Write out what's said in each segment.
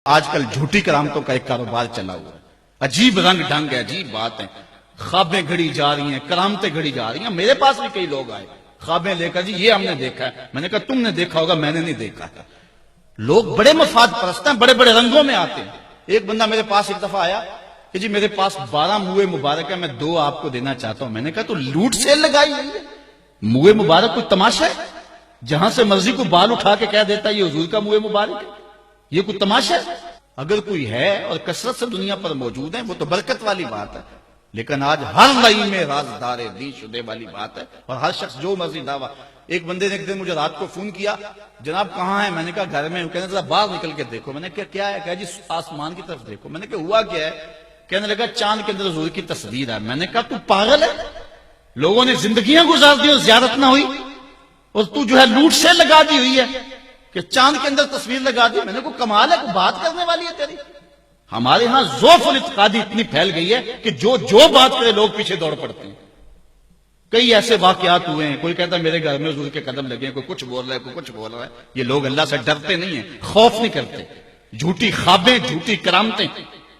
آج کل جھوٹی کرامتوں کا ایک کاروبار چلا ہوا ہے، عجیب رنگ ڈھنگ ہے، عجیب بات ہے، خوابیں گھڑی جا رہی ہیں، کرامتیں گھڑی جا رہی ہیں۔ میرے پاس بھی کئی لوگ آئے خوابیں لے کر، جی یہ ہم نے دیکھا ہے۔ میں نے کہا تم نے دیکھا ہوگا، میں نے نہیں دیکھا ہے۔ لوگ بڑے مفاد پرست ہیں، بڑے بڑے رنگوں میں آتے ہیں۔ ایک بندہ میرے پاس ایک دفعہ آیا کہ جی میرے پاس 12 موئے مبارک ہے، میں 2 آپ کو دینا چاہتا ہوں۔ میں نے کہا تو لوٹ سیل لگائی ہوئی ہے، موئے مبارک کوئی تماشا ہے؟ جہاں سے مرضی کو بال اٹھا کے کہہ دیتا ہے یہ حضور کا موئے مبارک ہے، یہ کوئی تماشا ہے؟ اگر کوئی ہے اور کثرت سے دنیا پر موجود ہے وہ تو برکت والی بات ہے، لیکن آج ہر لئی میں رازدار دی شدے والی بات ہے، اور ہر شخص جو مرضی دعویٰ۔ ایک بندے نے ایک دن مجھے رات کو فون کیا، جناب کہاں ہے؟ میں نے کہا گھر میں ہوں۔ کہنے ذرا باہر نکل کے دیکھو۔ میں نے کہا کیا ہے؟ کہا جی آسمان کی طرف دیکھو۔ میں نے کہا ہوا کیا ہے؟ کہنے لگا چاند کے اندر حضور کی تصویر ہے۔ میں نے کہا تو پاگل ہے، لوگوں نے زندگیاں گزار دی اور زیارت نہ ہوئی، اور تو جو ہے لوٹ سے لگا دی ہوئی ہے کہ چاند کے اندر تصویر لگا دی۔ میں نے کہا کمال ہے، کوئی بات کرنے والی ہے تیری؟ ہمارے ہاں ذوف الاعتقادی اتنی پھیل گئی ہے کہ جو بات کرے لوگ پیچھے دوڑ پڑتے ہیں۔ کئی ایسے واقعات ہوئے ہیں، کوئی کہتا ہے میرے گھر میں حضور کے قدم لگے ہیں، کوئی کچھ بول رہا ہے، کوئی کچھ بول رہا ہے۔ یہ لوگ اللہ سے ڈرتے نہیں ہیں، خوف نہیں کرتے۔ جھوٹی خوابیں، جھوٹی کرامتیں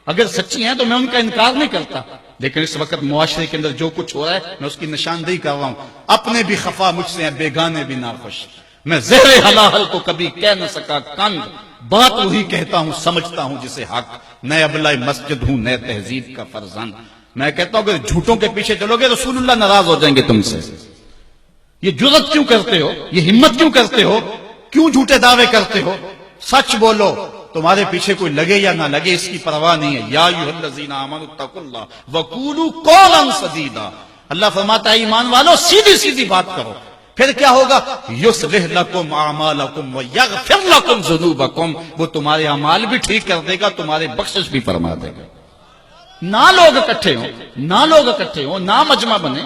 اگر سچی ہیں تو میں ان کا انکار نہیں کرتا، لیکن اس وقت معاشرے کے اندر جو کچھ ہو رہا ہے میں اس کی نشاندہی کر رہا ہوں۔ اپنے بھی خفا مجھ سے ہیں، بیگانے بھی ناخوش۔ میں زہر حلال کو کبھی کہہ نہ سکا کند، بات وہی کہتا ہوں سمجھتا ہوں جسے حق، نئے ابلۂ مسجد ہوں نئے تہذیب کا فرزند۔ میں کہتا ہوں اگر جھوٹوں کے پیچھے چلو گے رسول اللہ ناراض ہو جائیں گے تم سے۔ یہ جرأت کیوں کرتے ہو؟ یہ ہمت کیوں کرتے ہو؟ کیوں جھوٹے دعوے کرتے ہو؟ سچ بولو، تمہارے پیچھے کوئی لگے یا نہ لگے اس کی پرواہ نہیں ہے۔ یا ایھا الذین آمنوا اتقوا اللہ وقولوا قولا سدیدا۔ اللہ فرماتا ہے ایمان والو سیدھی سیدھی بات کرو، پھر کیا ہوگا؟ یصلح لکم اعمالکم ویغفر لکم ذنوبکم۔ وہ تمہارے اعمال بھی ٹھیک کر دے گا، تمہارے بخشش بھی فرما دے گا۔ نہ لوگ اکٹھے ہوں، نہ مجمع بنے،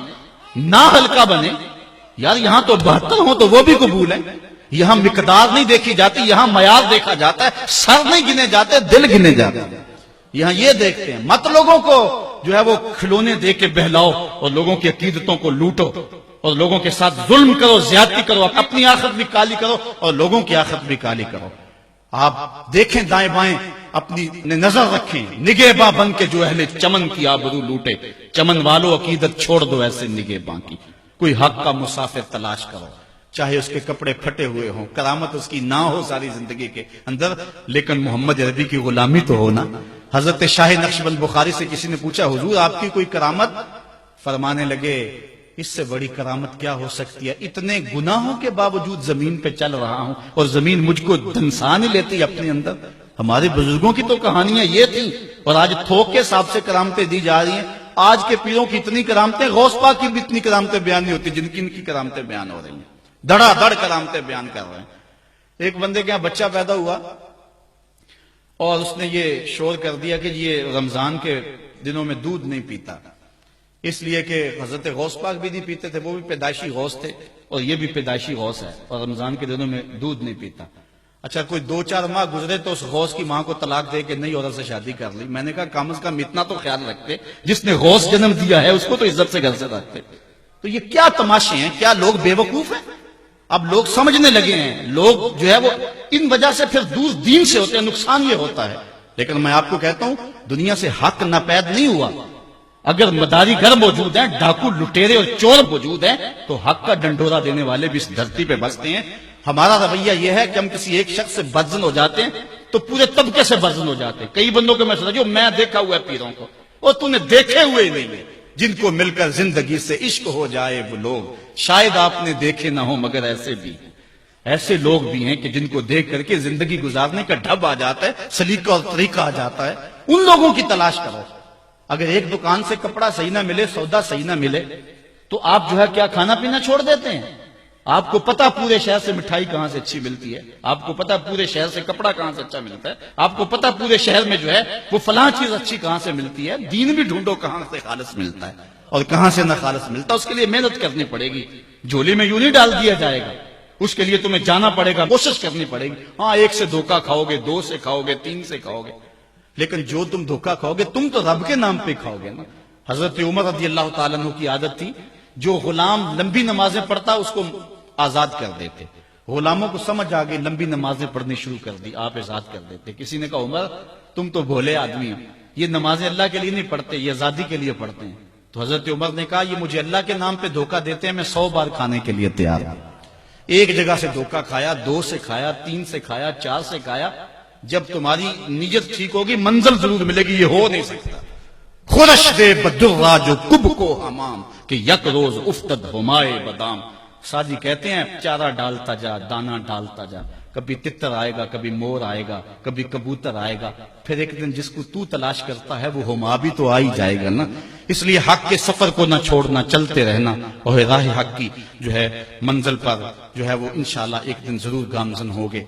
نہ حلقہ بنے۔ یار یہاں تو 72 ہوں تو وہ بھی قبول ہے۔ یہاں مقدار نہیں دیکھی جاتی، یہاں معیار دیکھا جاتا ہے، سر نہیں گنے جاتے، دل گنے جاتے ہیں۔ یہاں یہ دیکھتے ہیں، مت لوگوں کو جو ہے وہ کھلونے دے کے بہلاؤ اور لوگوں کی عقیدتوں کو لوٹو اور لوگوں کے ساتھ ظلم کرو، زیادتی کرو، اپنی آخرت بھی کالی کرو اور لوگوں کی آخرت بھی کالی کرو۔ آپ دیکھیں دائیں بائیں، اپنی نظر رکھیں، نگہباں بن کے جو اہل چمن کی آبرو لوٹے۔ چمن والو عقیدت چھوڑ دو ایسے نگہباں کی، کوئی حق کا مسافر تلاش کرو، چاہے اس کے کپڑے پھٹے ہوئے ہوں، کرامت اس کی نہ ہو ساری زندگی کے اندر، لیکن محمد عربی کی غلامی تو ہو نا۔ حضرت شاہ نقشبند بخاری سے کسی نے پوچھا حضور آپ کی کوئی کرامت؟ فرمانے لگے اس سے بڑی کرامت کیا ہو سکتی ہے؟ اتنے گناہوں کے باوجود زمین پہ چل رہا ہوں اور زمین مجھ کو دھنسا نہیں لیتی اپنے اندر۔ ہمارے بزرگوں کی تو کہانیاں یہ تھیں، اور آج تھوک کے حساب سے کرامتیں دی جا رہی ہیں۔ آج کے پیروں کی اتنی کرامتیں، غوث پاک کی بھی اتنی کرامتیں بیان نہیں ہوتی جن کی ان کی کرامتیں بیان ہو رہی ہیں، دڑا دڑ کرامتیں بیان کر رہے ہیں۔ ایک بندے کے یہاں بچہ پیدا ہوا اور اس نے یہ شور کر دیا کہ یہ رمضان کے دنوں میں دودھ نہیں پیتا، اس لیے کہ حضرت غوث پاک بھی نہیں پیتے تھے، وہ بھی پیدائشی غوث تھے اور یہ بھی پیدائشی غوث ہے، اور رمضان کے دنوں میں دودھ نہیں پیتا۔ اچھا کوئی 2-4 ماہ گزرے تو اس غوث کی ماں کو طلاق دے کے نئی عورت سے شادی کر لی۔ میں نے کہا کم از کم اتنا تو خیال رکھتے، جس نے غوث جنم دیا ہے اس کو تو عزت سے گھر سے رکھتے۔ تو یہ کیا تماشے ہیں؟ کیا لوگ بے وقوف ہیں؟ اب لوگ سمجھنے لگے ہیں، لوگ جو ہے وہ ان وجہ سے پھر دور دین سے ہوتے ہیں، نقصان یہ ہوتا ہے۔ لیکن میں آپ کو کہتا ہوں دنیا سے حق ناپید نہیں ہوا۔ اگر مداری گر موجود ہیں، ڈاکو لٹیرے اور چور موجود ہیں، تو حق کا ڈنڈورا دینے والے بھی اس دھرتی پہ بستے ہیں۔ ہمارا رویہ یہ ہے کہ ہم کسی ایک شخص سے بدزن ہو جاتے ہیں تو پورے طبقے سے بدزن ہو جاتے ہیں۔ کئی بندوں کو میں سمجھا میں دیکھا ہوا ہے پیروں کو، اور تو نے دیکھے ہوئے ہی نہیں ہے، جن کو مل کر زندگی سے عشق ہو جائے وہ لوگ شاید آپ نے دیکھے نہ ہو، مگر ایسے لوگ بھی ہیں کہ جن کو دیکھ کر کے زندگی گزارنے کا ڈھب آ جاتا ہے، سلیقہ اور طریقہ آ جاتا ہے۔ ان لوگوں کی تلاش کرو۔ اگر ایک دکان سے کپڑا صحیح نہ ملے، سودا صحیح نہ ملے، تو آپ جو ہے کیا کھانا پینا چھوڑ دیتے ہیں؟ آپ کو پتا پورے شہر سے مٹھائی کہاں سے اچھی ملتی ہے، آپ کو پتا پورے شہر سے کپڑا کہاں سے اچھا ملتا ہے، آپ کو پتا پورے شہر میں جو ہے وہ فلاں چیز اچھی کہاں سے ملتی ہے۔ دین بھی ڈھونڈو کہاں سے خالص ملتا ہے اور کہاں سے نہ خالص ملتا، اس کے لیے محنت کرنی پڑے گی۔ جھولی میں یوں نہیں ڈال دیا جائے گا، اس کے لیے تمہیں جانا پڑے گا، کوشش کرنی پڑے گی۔ ہاں 1 سے دھوکہ کھاؤ گے، 2 سے کھاؤ گے، 3 سے کھاؤ گے، لیکن جو تم دھوکہ کھاؤ گے تم تو رب کے نام پہ کھاؤ گے نا۔ حضرت عمر رضی اللہ تعالیٰ عنہ کی عادت تھی، جو غلام لمبی نمازیں پڑھتا اس کو آزاد کر دیتے، غلاموں کو سمجھ آ گئی، لمبی نمازیں پڑھنی شروع کر دی، آپ آزاد کر دیتے۔ کسی نے کہا عمر تم تو بھولے آدمی ہو، یہ نمازیں اللہ کے لیے نہیں پڑھتے، یہ آزادی کے لیے پڑھتے ہیں۔ تو حضرت عمر نے کہا یہ مجھے اللہ کے نام پہ دھوکہ دیتے ہیں، میں 100 بار کھانے کے لیے تیار ہوں۔ ایک جگہ سے دھوکہ کھایا، 2 سے کھایا، 3 سے کھایا، 4 سے کھایا، جب تمہاری نیت ٹھیک ہوگی منزل ضرور ملے گی، یہ ہو نہیں سکتا۔ خورش دے بدرا جو کب کو حمام کہ یک روز افتد ہمائے بدام۔ سادی کہتے ہیں چارہ ڈالتا جا، دانا ڈالتا جا، کبھی تتر آئے گا، کبھی مور آئے گا، کبھی کبوتر آئے گا، پھر ایک دن جس کو تو تلاش کرتا ہے وہ ہما بھی تو آ ہی جائے گا نا۔ اس لیے حق کے سفر کو نہ چھوڑنا، چلتے رہنا، اور راہ حق کی جو ہے منزل پر جو ہے وہ انشاءاللہ ایک دن ضرور گامزن ہوگے۔